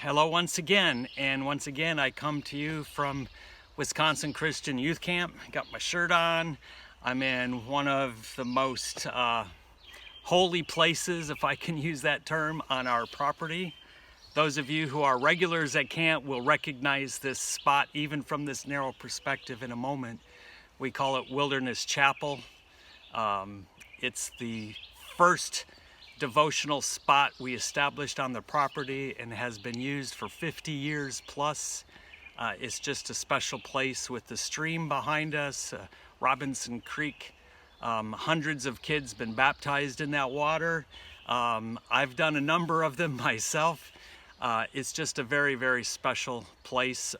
Hello once again, and once again I come to you from Wisconsin Christian Youth Camp. Got my shirt on. I'm in one of the most holy places, if I can use that term, on our property. Those of you who are regulars at camp will recognize this spot even from this narrow perspective in a moment. We call it Wilderness Chapel. It's the first devotional spot we established on the property and has been used for 50 years plus. It's just a special place with the stream behind us, Robinson Creek. Hundreds of kids been baptized in that water. I've done a number of them myself. It's just a very, very special place.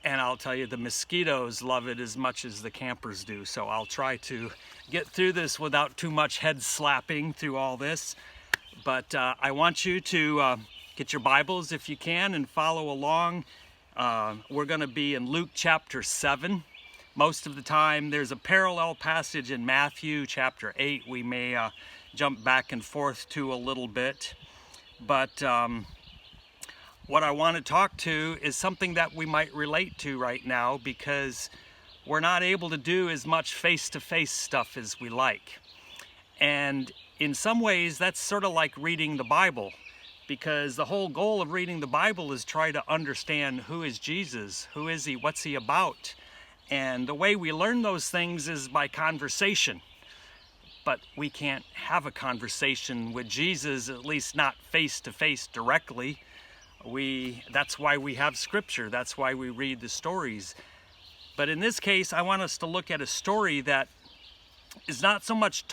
And I'll tell you, the mosquitoes love it as much as the campers do. So I'll try to get through this without too much head slapping through all this. But I want you to get your Bibles if you can and follow along. We're going to be in Luke chapter 7. Most of the time there's a parallel passage in Matthew chapter 8. We may jump back and forth to a little bit. But what I want to talk to is something that we might relate to right now, because we're not able to do as much face-to-face stuff as we like. And in some ways, that's sort of like reading the Bible, because the whole goal of reading the Bible is try to understand who is Jesus, who is he, what's he about. And the way we learn those things is by conversation. But we can't have a conversation with Jesus, at least not face-to-face directly. That's why we have scripture. That's why we read the stories. But in this case, I want us to look at a story that is not so much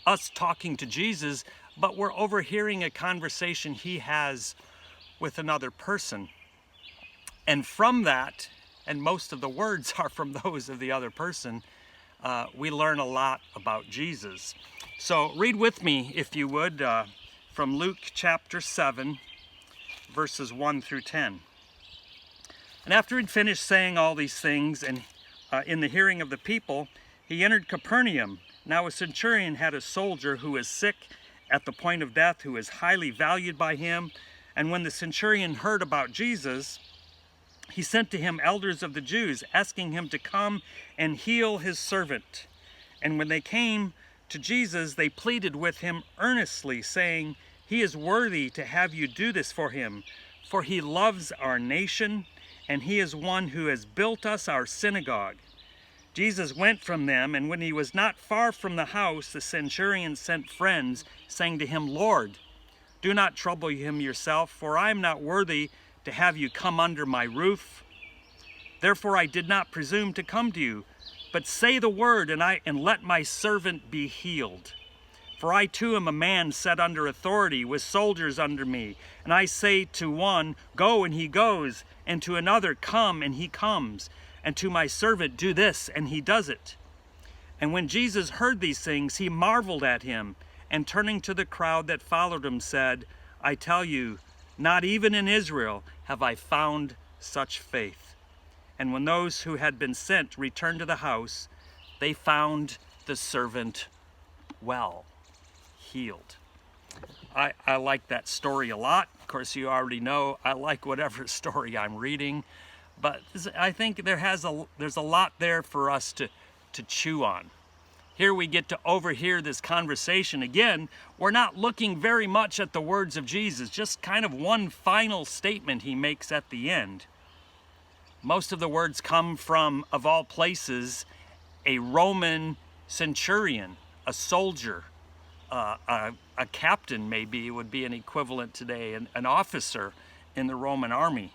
us talking to Jesus, but we're overhearing a conversation he has with another person. And from that, and most of the words are from those of the other person, we learn a lot about Jesus. So read with me, if you would, from Luke chapter 7, verses 1 through 10. And after he'd finished saying all these things, and in the hearing of the people, he entered Capernaum. Now a centurion had a soldier who was sick at the point of death, who was highly valued by him. And when the centurion heard about Jesus, he sent to him elders of the Jews, asking him to come and heal his servant. And when they came to Jesus, they pleaded with him earnestly, saying, "He is worthy to have you do this for him, for he loves our nation, and he is one who has built us our synagogue." Jesus went from them, and when he was not far from the house, the centurion sent friends, saying to him, "Lord, do not trouble him yourself, for I am not worthy to have you come under my roof. Therefore I did not presume to come to you, but say the word, and let my servant be healed. For I too am a man set under authority, with soldiers under me. And I say to one, 'Go,' and he goes, and to another, 'Come,' and he comes, and to my servant, 'Do this,' and he does it." And when Jesus heard these things, he marveled at him, and turning to the crowd that followed him, said, "I tell you, not even in Israel have I found such faith." And when those who had been sent returned to the house, they found the servant well, healed. I like that story a lot. Of course, you already know I like whatever story I'm reading, but I think there's a lot there for us to chew on. Here we get to overhear this conversation. Again, we're not looking very much at the words of Jesus, just kind of one final statement he makes at the end. Most of the words come from, of all places, a Roman centurion, a soldier, a captain maybe would be an equivalent today, an officer in the Roman army.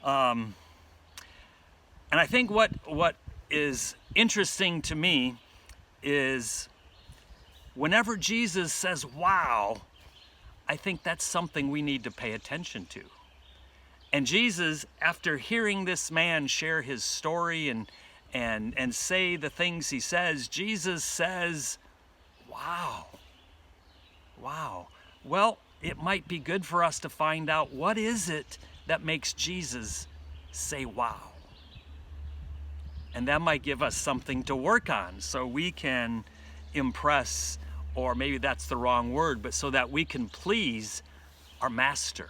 And I think what is interesting to me is whenever Jesus says, "Wow," I think that's something we need to pay attention to. And Jesus, after hearing this man share his story and say the things he says, Jesus says, "Wow, wow." Well, it might be good for us to find out, what is it that makes Jesus say wow? And that might give us something to work on so we can impress or maybe that's the wrong word, but so that we can please our master.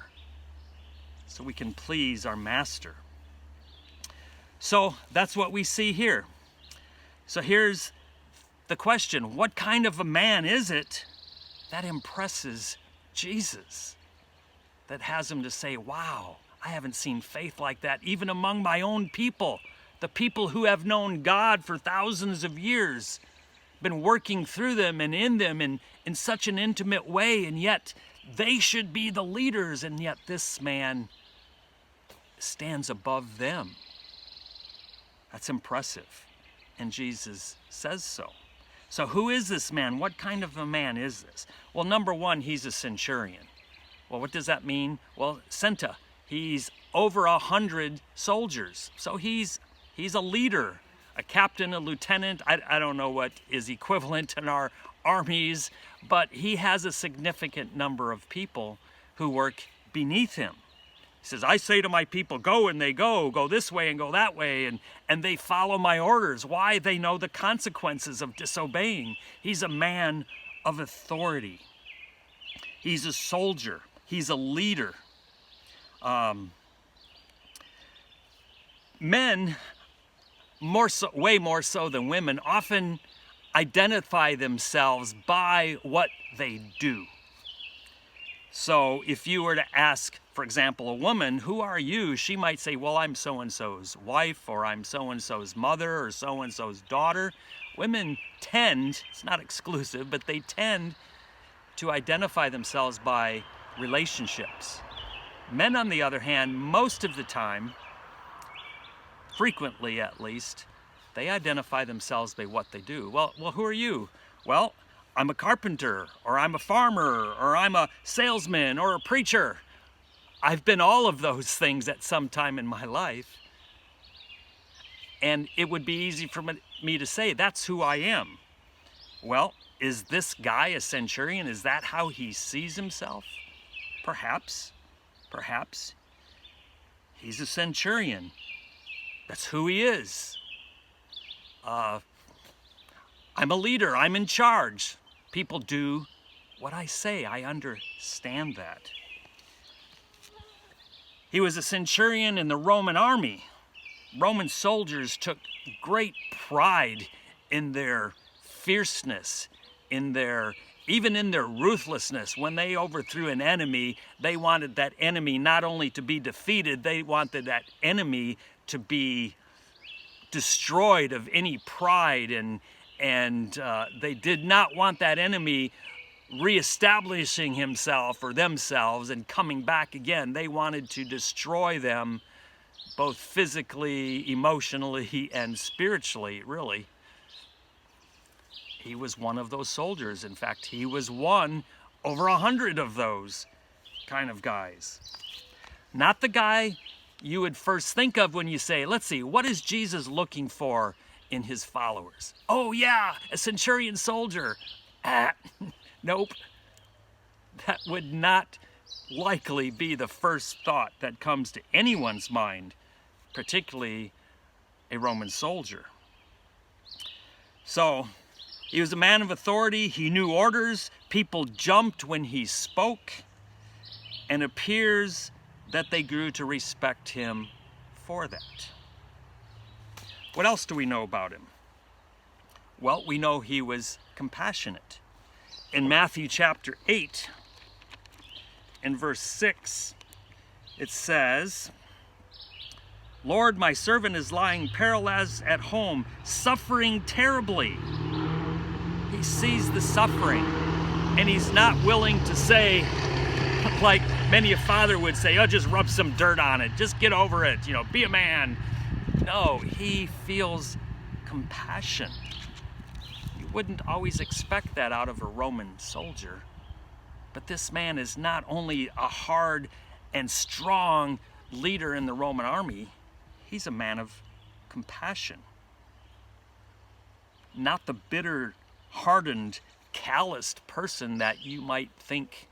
So we can please our master. So that's what we see here. So here's the question: what kind of a man is it that impresses Jesus, that has him to say, wow, I haven't seen faith like that even among my own people, the people who have known God for thousands of years, been working through them and in such an intimate way, and yet they should be the leaders, and yet this man stands above them. That's impressive, and Jesus says so. So who is this man? What kind of a man is this? Well, number one, he's a centurion. Well, what does that mean? Well, centa, he's over 100 soldiers. So he's a leader, a captain, a lieutenant. I don't know what is equivalent in our armies, but he has a significant number of people who work beneath him. He says, I say to my people, go, and they go this way and go that way, and they follow my orders. Why? They know the consequences of disobeying. He's a man of authority. He's a soldier. He's a leader. Men, way more so than women, often identify themselves by what they do. So if you were to ask, for example, a woman, who are you? She might say, well, I'm so-and-so's wife, or I'm so-and-so's mother, or so-and-so's daughter. Women tend, it's not exclusive, but they tend to identify themselves by relationships. Men, on the other hand, most of the time, frequently at least, they identify themselves by what they do. Well, who are you? Well, I'm a carpenter, or I'm a farmer, or I'm a salesman, or a preacher. I've been all of those things at some time in my life. And it would be easy for me to say, that's who I am. Well, is this guy a centurion? Is that how he sees himself? Perhaps. Perhaps. He's a centurion. That's who he is. I'm a leader. I'm in charge. People do what I say. I understand that. He was a centurion in the Roman army. Roman soldiers took great pride in their fierceness, even in their ruthlessness. When they overthrew an enemy, they wanted that enemy not only to be defeated, they wanted that enemy to be destroyed of any pride, and they did not want that enemy reestablishing himself or themselves and coming back again. They wanted to destroy them both physically, emotionally, and spiritually, really. He was one of those soldiers. In fact, he was one over 100 of those kind of guys. Not the guy you would first think of when you say, let's see, what is Jesus looking for in his followers? Oh yeah, a centurion soldier. Nope. That would not likely be the first thought that comes to anyone's mind, particularly a Roman soldier. So, he was a man of authority. He knew orders. People jumped when he spoke, and it appears that they grew to respect him for that. What else do we know about him? Well, we know he was compassionate. In Matthew chapter 8, in verse 6, it says, Lord, my servant is lying paralyzed at home, suffering terribly. He sees the suffering, and he's not willing to say, like many a father would say, oh, just rub some dirt on it, just get over it, be a man. No, he feels compassion. You wouldn't always expect that out of a Roman soldier. But this man is not only a hard and strong leader in the Roman army, he's a man of compassion. Not the bitter, hardened, calloused person that you might think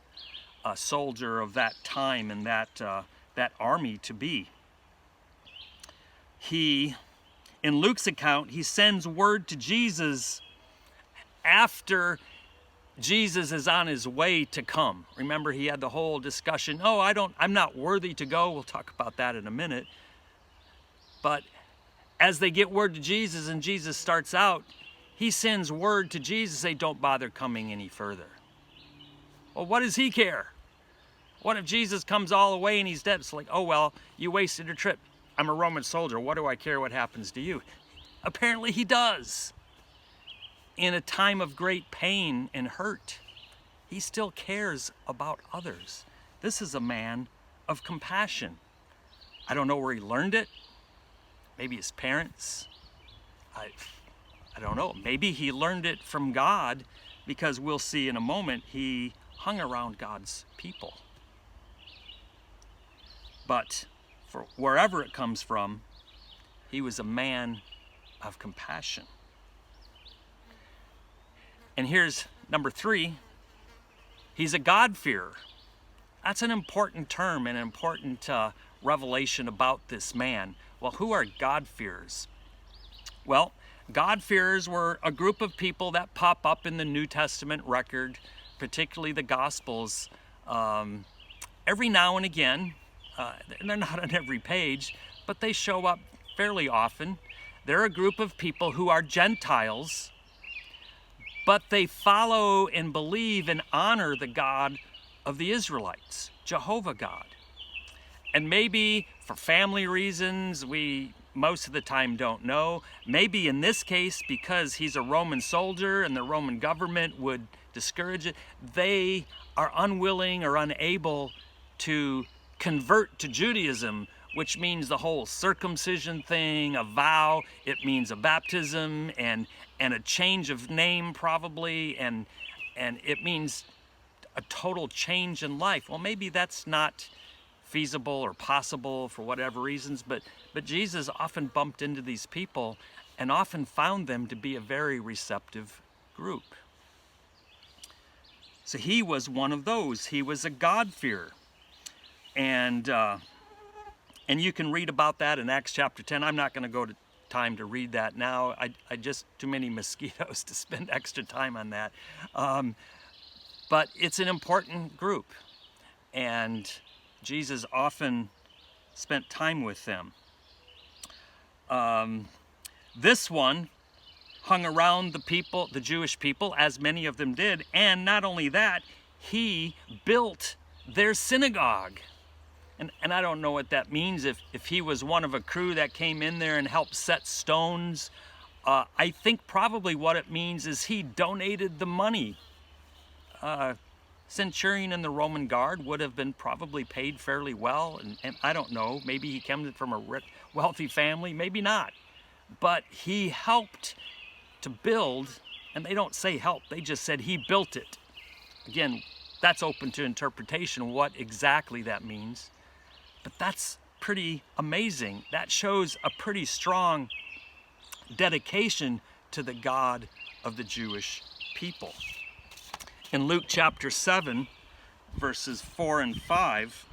a soldier of that time and that army to be. In Luke's account, he sends word to Jesus after Jesus is on his way to come. Remember, he had the whole discussion, oh, I'm not worthy to go. We'll talk about that in a minute. But as they get word to Jesus and Jesus starts out, he sends word to Jesus, say, don't bother coming any further. Well, what does he care? What if Jesus comes all the way and he's dead? It's like, oh, well, you wasted your trip. I'm a Roman soldier. What do I care what happens to you? Apparently he does. In a time of great pain and hurt, he still cares about others. This is a man of compassion. I don't know where he learned it. Maybe his parents. I don't know. Maybe he learned it from God, because we'll see in a moment he hung around God's people. But for wherever it comes from, he was a man of compassion. And here's number 3. He's a God-fearer. That's an important term, an important revelation about this man. Well, who are God-fearers? Well, God-fearers were a group of people that pop up in the New Testament record, particularly the Gospels, every now and again. They're not on every page, but they show up fairly often. They're a group of people who are Gentiles, but they follow and believe and honor the God of the Israelites, Jehovah God. And maybe for family reasons, we most of the time don't know. Maybe in this case, because he's a Roman soldier and the Roman government would discourage it, they are unwilling or unable to convert to Judaism, which means the whole circumcision thing, a vow. It means a baptism and a change of name probably, and it means a total change in life. Well, maybe that's not feasible or possible for whatever reasons, but Jesus often bumped into these people and often found them to be a very receptive group. So he was one of those. He was a God-fearer. And you can read about that in Acts chapter 10. I'm not going to go to time to read that now. I just too many mosquitoes to spend extra time on that. But it's an important group, and Jesus often spent time with them. This one hung around the people, the Jewish people, as many of them did, and not only that, he built their synagogue. And I don't know what that means, if he was one of a crew that came in there and helped set stones. I think probably what it means is he donated the money. Centurion in the Roman guard would have been probably paid fairly well, and I don't know, maybe he came from a wealthy family, maybe not. But he helped to build, and they don't say help, they just said he built it. Again, that's open to interpretation, what exactly that means. But that's pretty amazing. That shows a pretty strong dedication to the God of the Jewish people. In Luke chapter 7, verses 4 and 5,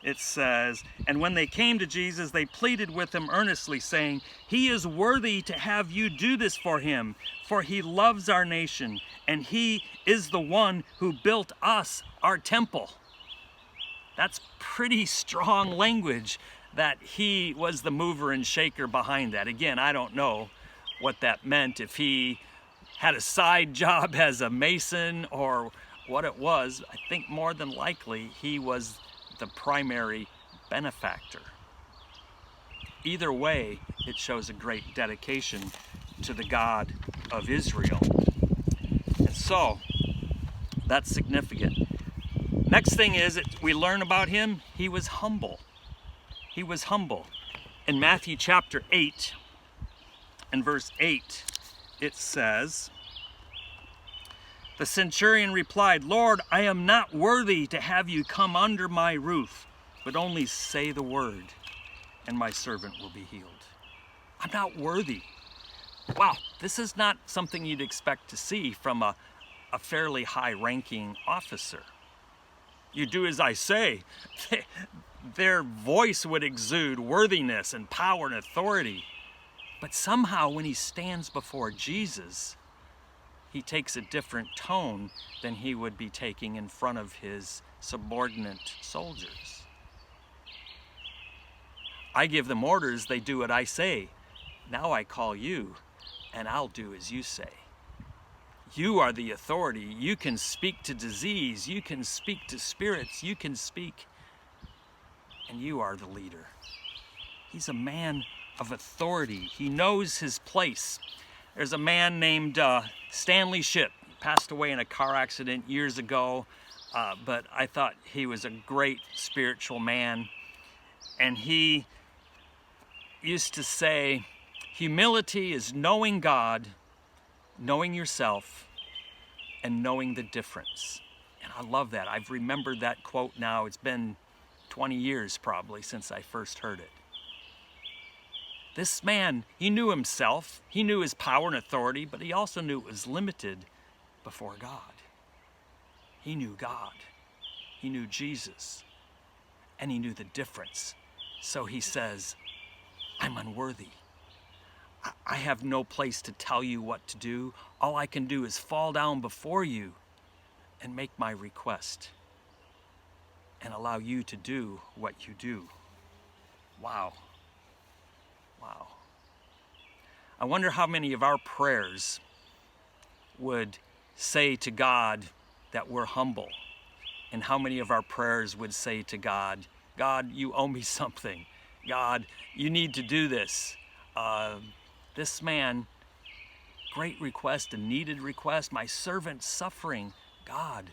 it says, "And when they came to Jesus, they pleaded with him earnestly, saying, 'He is worthy to have you do this for him, for he loves our nation, and he is the one who built us our temple.'" That's pretty strong language, that he was the mover and shaker behind that. Again, I don't know what that meant, if he had a side job as a mason or what it was. I think more than likely he was the primary benefactor. Either way, it shows a great dedication to the God of Israel. And so, that's significant. Next thing is that we learn about him, he was humble. He was humble. In Matthew chapter 8 and verse 8, it says, "The centurion replied, 'Lord, I am not worthy to have you come under my roof, but only say the word, and my servant will be healed.'" I'm not worthy. Wow, this is not something you'd expect to see from a fairly high-ranking officer. "You do as I say." Their voice would exude worthiness and power and authority. But somehow when he stands before Jesus, he takes a different tone than he would be taking in front of his subordinate soldiers. I give them orders, they do what I say. Now I call you, and I'll do as you say. You are the authority. You can speak to disease. You can speak to spirits. You can speak, and you are the leader. He's a man of authority. He knows his place. There's a man named Stanley Shipp. He passed away in a car accident years ago, but I thought he was a great spiritual man. And he used to say, humility is knowing God, knowing yourself, and knowing the difference. And I love that. I've remembered that quote now. It's been 20 years probably since I first heard it. This man, he knew himself, he knew his power and authority, but he also knew it was limited before God. He knew God, he knew Jesus, and he knew the difference. So he says, I'm unworthy. I have no place to tell you what to do. All I can do is fall down before you and make my request and allow you to do what you do. Wow. Wow. I wonder how many of our prayers would say to God that we're humble, and how many of our prayers would say to God, God, you owe me something. God, you need to do this. This man, great request, a needed request, my servant suffering. God,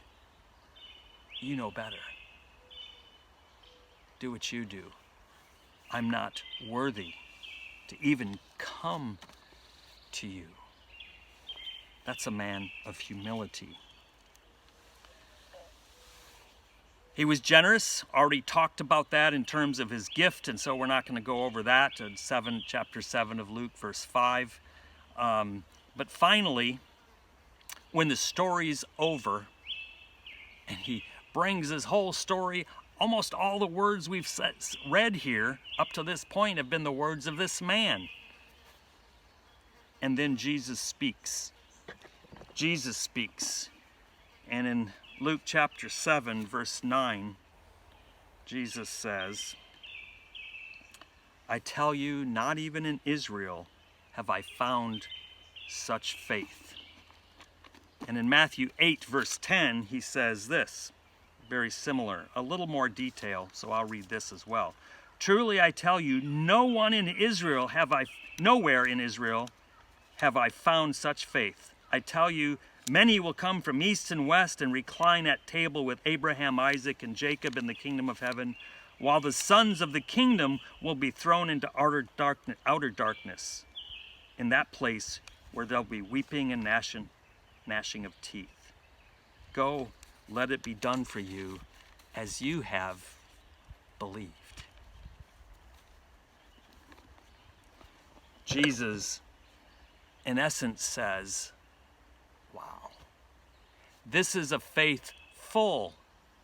you know better. Do what you do. I'm not worthy to even come to you. That's a man of humility. He was generous, already talked about that in terms of his gift, and so we're not going to go over that in chapter 7 of Luke, verse 5. But finally, when the story's over, and he brings his whole story, almost all the words we've read here up to this point have been the words of this man. And then Jesus speaks. Jesus speaks. And in Luke chapter 7, verse 9, Jesus says, I tell you, not even in Israel have I found such faith. And in Matthew 8, verse 10, he says this, very similar, a little more detail, so I'll read this as well. Truly I tell you, nowhere in Israel have I found such faith. I tell you, many will come from east and west and recline at table with Abraham, Isaac, and Jacob in the kingdom of heaven, while the sons of the kingdom will be thrown into outer darkness, in that place where there'll be weeping and gnashing of teeth. Go, let it be done for you as you have believed. Jesus, in essence, says, wow, this is a faithful,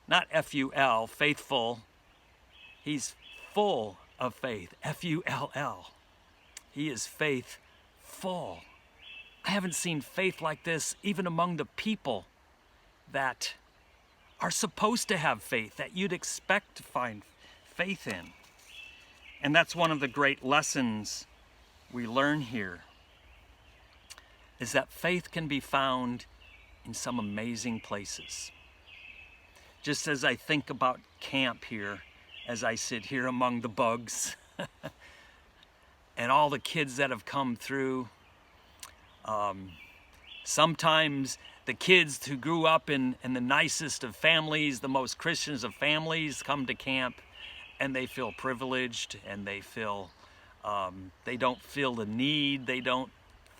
not F-U-L, faithful. He's full of faith, F-U-L-L. He is faithful. I haven't seen faith like this even among the people that are supposed to have faith, that you'd expect to find faith in. And that's one of the great lessons we learn here, is that faith can be found in some amazing places. Just as I think about camp here, as I sit here among the bugs, and all the kids that have come through, sometimes the kids who grew up in the nicest of families, the most Christians of families, come to camp and they feel privileged, and they feel they don't feel the need, they don't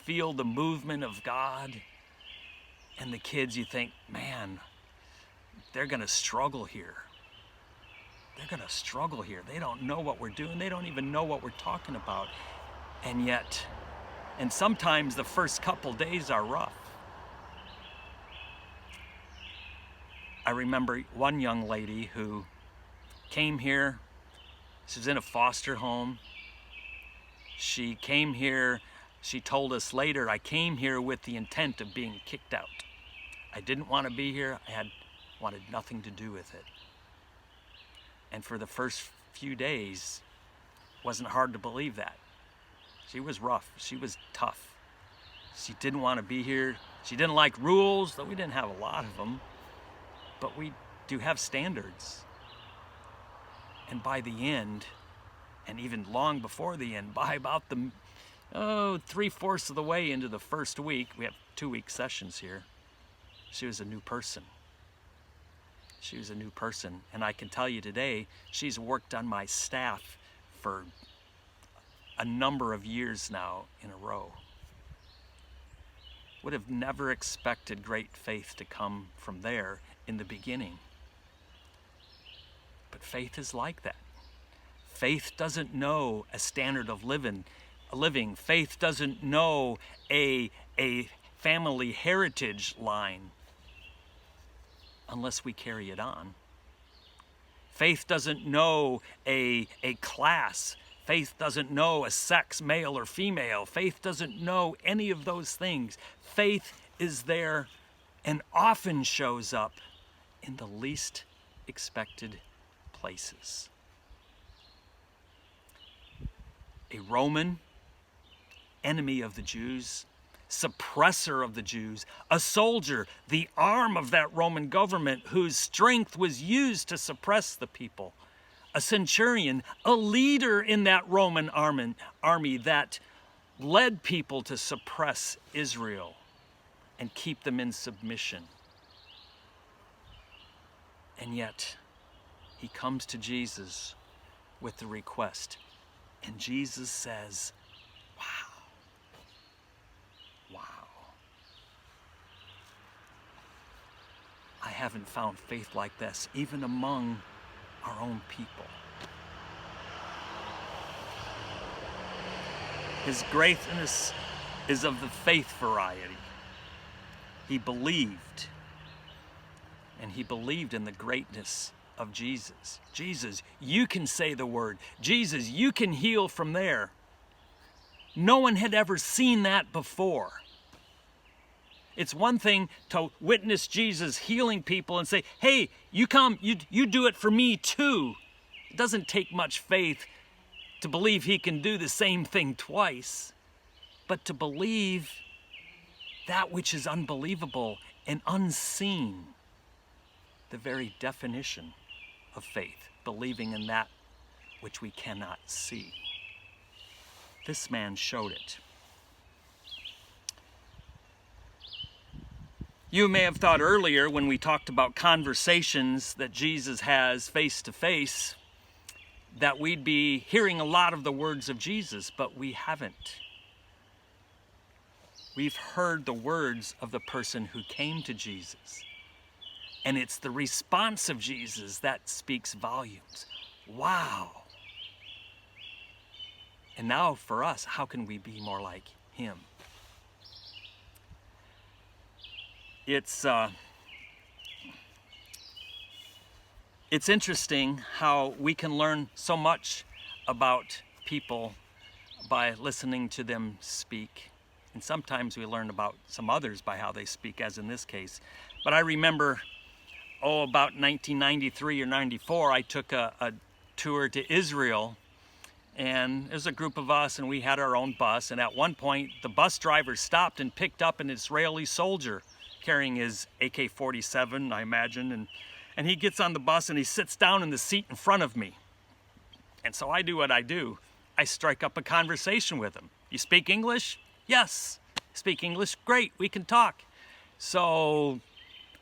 feel the movement of God. And the kids, you think, man, they're going to struggle here. They're going to struggle here. They don't know what we're doing. They don't even know what we're talking about. And yet, and sometimes the first couple days are rough. I remember one young lady who came here. She was in a foster home. She came here. She told us later, I came here with the intent of being kicked out. I didn't want to be here. I wanted nothing to do with it. And for the first few days, it wasn't hard to believe that. She was rough. She was tough. She didn't want to be here. She didn't like rules, though we didn't have a lot of them. But we do have standards. And by the end, and even long before the end, by about the 3/4 of the way into the first week, we have 2-week sessions here, she was a new person. She was a new person. And I can tell you today, she's worked on my staff for a number of years now in a row. Would have never expected great faith to come from there in the beginning. But faith is like that. Faith doesn't know a standard of living. Faith doesn't know a family heritage line unless we carry it on. Faith doesn't know a class. Faith doesn't know a sex, male or female. Faith doesn't know any of those things. Faith is there and often shows up in the least expected places. A Roman, enemy of the Jews, suppressor of the Jews, a soldier, the arm of that Roman government whose strength was used to suppress the people, a centurion, a leader in that Roman army that led people to suppress Israel and keep them in submission. And yet, he comes to Jesus with the request. And Jesus says, wow, wow. I haven't found faith like this, even among our own people. His greatness is of the faith variety. He believed, and he believed in the greatness of Jesus. Jesus, you can say the word. Jesus, you can heal from there. No one had ever seen that before. It's one thing to witness Jesus healing people and say, hey, you come, you do it for me too. It doesn't take much faith to believe he can do the same thing twice, but to believe that which is unbelievable and unseen, the very definition of faith, believing in that which we cannot see. This man showed it. You may have thought earlier when we talked about conversations that Jesus has face to face that we'd be hearing a lot of the words of Jesus, but we haven't. We've heard the words of the person who came to Jesus. And it's the response of Jesus that speaks volumes. Wow. And now for us, how can we be more like him? It's interesting how we can learn so much about people by listening to them speak. And sometimes we learn about some others by how they speak, as in this case. But I remember, about 1993 or 94, I took a tour to Israel. And there's a group of us, and we had our own bus. And at one point, the bus driver stopped and picked up an Israeli soldier carrying his AK-47, I imagine. And he gets on the bus, and he sits down in the seat in front of me. And so I do what I do. I strike up a conversation with him. You speak English? Yes. Speak English? Great, we can talk. So,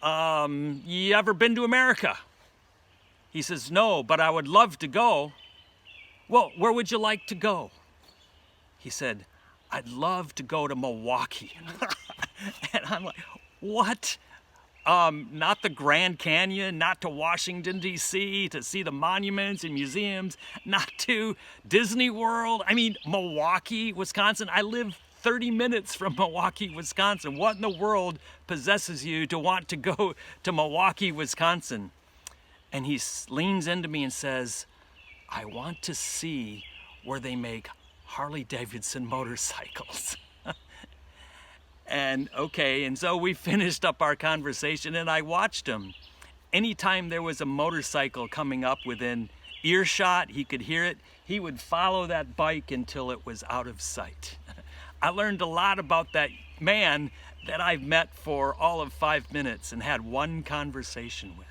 you ever been to America? He says, no, but I would love to go. Well, where would you like to go? He said, I'd love to go to Milwaukee. And I'm like, what? Not the Grand Canyon, not to Washington, D.C., to see the monuments and museums, not to Disney World. I mean, Milwaukee, Wisconsin. I live 30 minutes from Milwaukee, Wisconsin. What in the world possesses you to want to go to Milwaukee, Wisconsin? And he leans into me and says, I want to see where they make Harley-Davidson motorcycles. And okay, and so we finished up our conversation and I watched him. Anytime there was a motorcycle coming up within earshot, he could hear it, he would follow that bike until it was out of sight. I learned a lot about that man that I've met for all of 5 minutes and had one conversation with.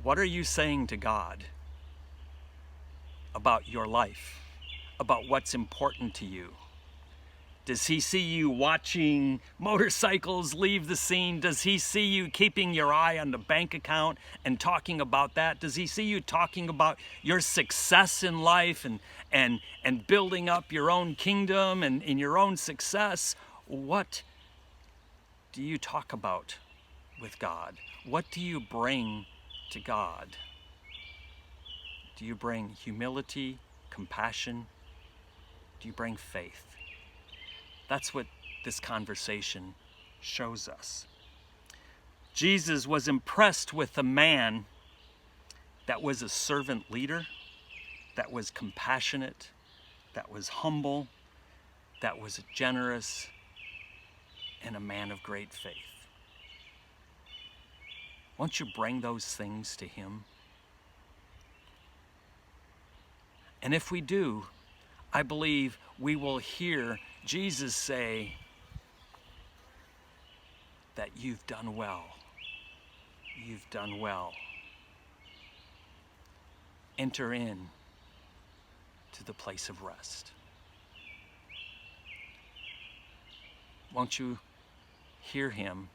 What are you saying to God about your life, about what's important to you? Does he see you watching motorcycles leave the scene? Does he see you keeping your eye on the bank account and talking about that? Does he see you talking about your success in life and building up your own kingdom and in your own success? What do you talk about with God? What do you bring to God? Do you bring humility, compassion? Do you bring faith? That's what this conversation shows us. Jesus was impressed with a man that was a servant leader, that was compassionate, that was humble, that was generous, and a man of great faith. Won't you bring those things to him? And if we do, I believe we will hear Jesus say that you've done well. You've done well. Enter in to the place of rest. Won't you hear him?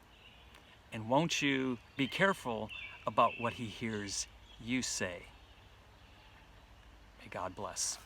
And won't you be careful about what he hears you say? May God bless.